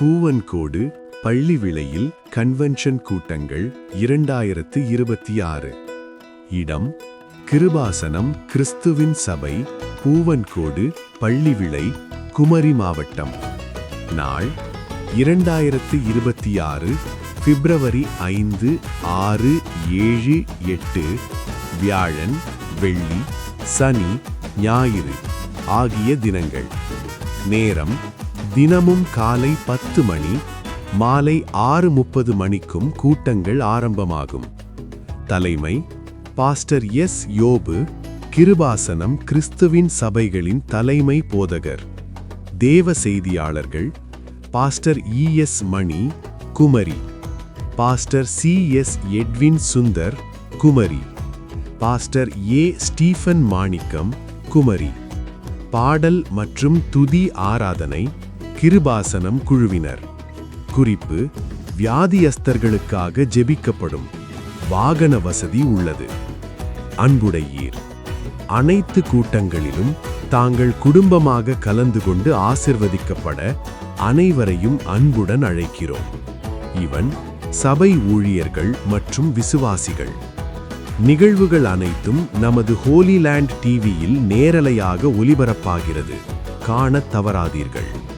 பூவன்கோடு பள்ளி விளையில் கன்வென்ஷன் கூட்டங்கள் 2026. இடம் கிருபாசனம் கிறிஸ்துவின் சபை, பூவன்கோடு பள்ளிவிளை, குமரி மாவட்டம். நாள் 2026 பிப்ரவரி 5, 6, 7, 8, வியாழன், வெள்ளி, சனி, ஞாயிறு ஆகிய தினங்கள். நேரம் தினமும் காலை 10 மணி, மாலை 6:30 மணிக்கும் கூட்டங்கள் ஆரம்பமாகும். தலைமை பாஸ்டர் எஸ். யோபு, கிருபாசனம் கிறிஸ்துவின் சபைகளின் தலைமை போதகர். தேவ செய்தியாளர்கள் pastor ES. Mani, Kumari. Pastor CS. Edwin Sundar, Kumari. Pastor A. Stephen Manickam, Kumari. பாடல் மற்றும் துதி ஆராதனை கிருபாசனம் குழுவினர். குறிப்பு: வியாதியஸ்தர்களுக்காக ஜெபிக்கப்படும். வாகன வசதி உள்ளது. அன்புடையீர், அனைத்து கூட்டங்களிலும் தாங்கள் குடும்பமாக கலந்து கொண்டு ஆசிர்வதிக்கப்பட அனைவரையும் அன்புடன் அழைக்கிறோம். இவன் சபை ஊழியர்கள் மற்றும் விசுவாசிகள். நிகழ்வுகள் அனைத்தும் நமது ஹோலி லேண்ட் டிவியில் நேரலையாக ஒளிபரப்பாகிறது. காணத் தவறாதீர்கள்.